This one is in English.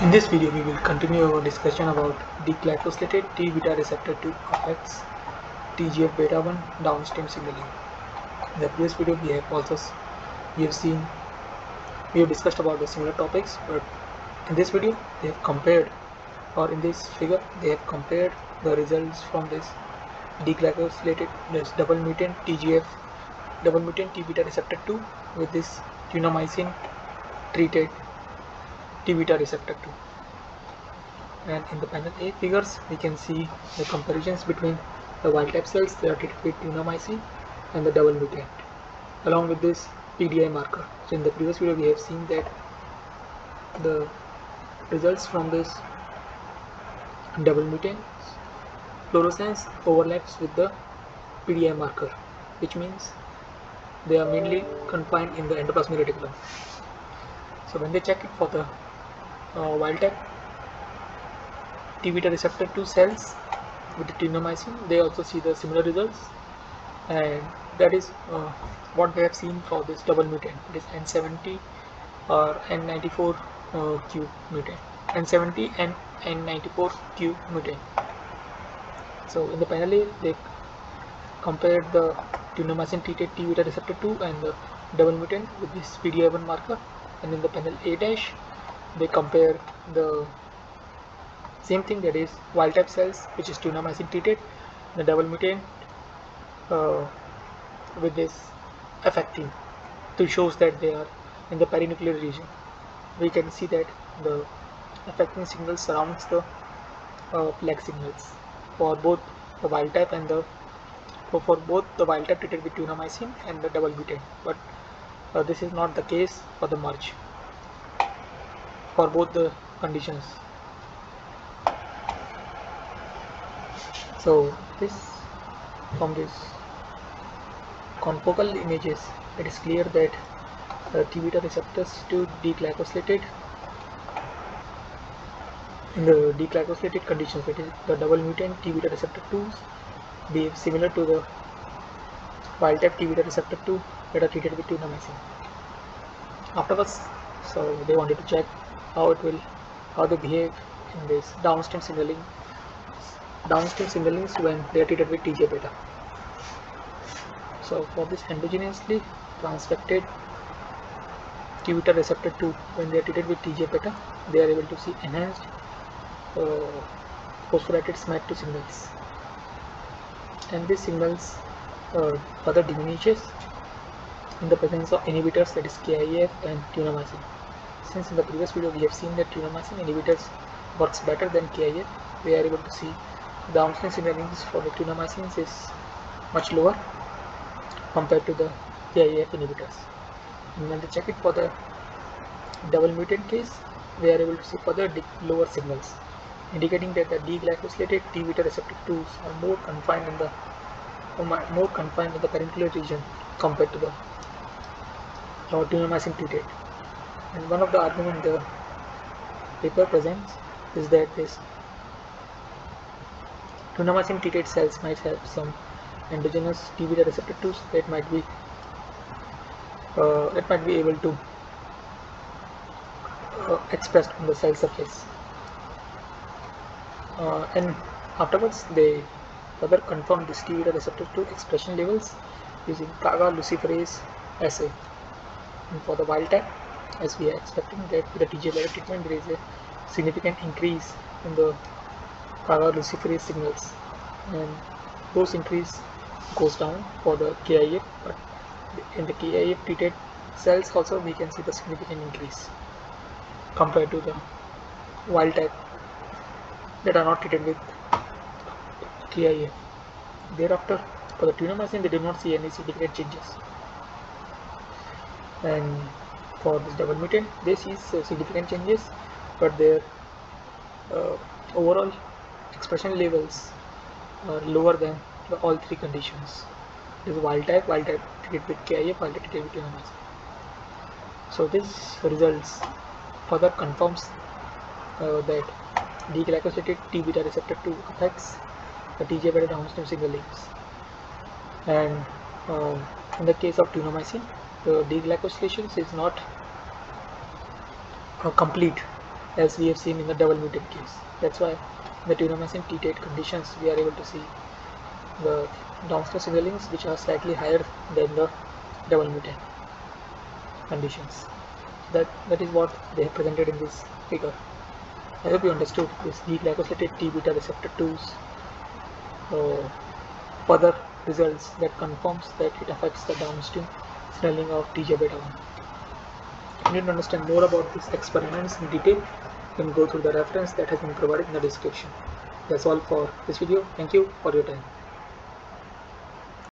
In this video, we will continue our discussion about deglycosylated T-beta receptor 2 affects TGF-β1 downstream signaling. In the previous video, we have discussed about the similar topics, but in this video, they have compared, or in this figure, they have compared the results from this deglycosylated, this double mutant T-beta receptor 2 with this tunamycin treated T-beta receptor 2. And in the panel A figures, we can see the comparisons between the wild type cells that are treated with tunamycin and the double mutant, along with this PDI marker. So in the previous video, we have seen that the results from this double mutant fluorescence overlaps with the PDI marker, which means they are mainly confined in the endoplasmic reticulum. So when they check it for the wild type T-beta receptor 2 cells with the tunamycin, they also see the similar results, and that is what they have seen for this double mutant. It is N70 or N94Q mutant, N70 and N94Q mutant. So in the panel A, they compared the tunamycin treated T-beta receptor 2 and the double mutant with this PDI1 marker, and in the panel A dash, they compare the same thing, that is wild type cells which is tunamycin treated, the double mutant with this F-actin to shows that they are in the perinuclear region. We can see that the F-actin signal surrounds the flag signals for both the wild type and the for both the wild type treated with tunamycin and the double mutant, but this is not the case for the merge for both the conditions. So from this confocal images, it is clear that T-beta receptors to deglycosylated in the deglycosylated conditions, that is the double mutant T-beta receptor 2s behave similar to the wild type T-beta receptor 2 that are treated with tunamycin. Afterwards, so they wanted to check how they behave in this downstream signalings when they are treated with TGF-β. So for this endogenously transfected T-beta receptor 2, when they are treated with TGF-β, they are able to see enhanced phosphorylated smad signals, and these signals further diminishes in the presence of inhibitors, that is CAGA and tunamycin. Since in the previous video we have seen that tunamycin inhibitors works better than CAGA, we are able to see downstream signalings for the tunamycin is much lower compared to the CAGA inhibitors. And when they check it for the double mutant case, we are able to see further lower signals, indicating that the deglycosylated T-beta receptor 2s are more confined in the perinuclear region compared to the tunamycin treated. And one of the arguments the paper presents is that this tunamycin treated cells might have some endogenous T-beta receptor 2s that might be able to expressed on the cell surface. And afterwards, they further confirmed this T-beta receptor 2 expression levels using CAGA luciferase assay. And for the wild type, as we are expecting that with the TGF-β treatment, there is a significant increase in the CAGA luciferase signals, and those increase goes down for the KIF, but in the KIF treated cells also we can see the significant increase compared to the wild type that are not treated with KIF. Thereafter, for the tunamycin, they do not see any significant changes, and for this double mutant, they see significant changes, but their overall expression levels are lower than all three conditions. This is wild type treated with KIF, wild type treated with tunamycin. So this results further confirms that deglycosylated T-beta receptor 2 affects the TGF-β downstream signalings, and in the case of tunamycin, the deglycosylation is not complete as we have seen in the double mutant case. That's why in the tunamycin T8 conditions we are able to see the downstream singalings which are slightly higher than the double mutant conditions. That is what they have presented in this figure. I hope you understood this Deglycosylated T-beta receptor 2's further results that confirms that it affects the downstream signaling of TGF-β1. If you need to understand more about these experiments in detail, you can go through the reference that has been provided in the description. That's all for this video. Thank you for your time.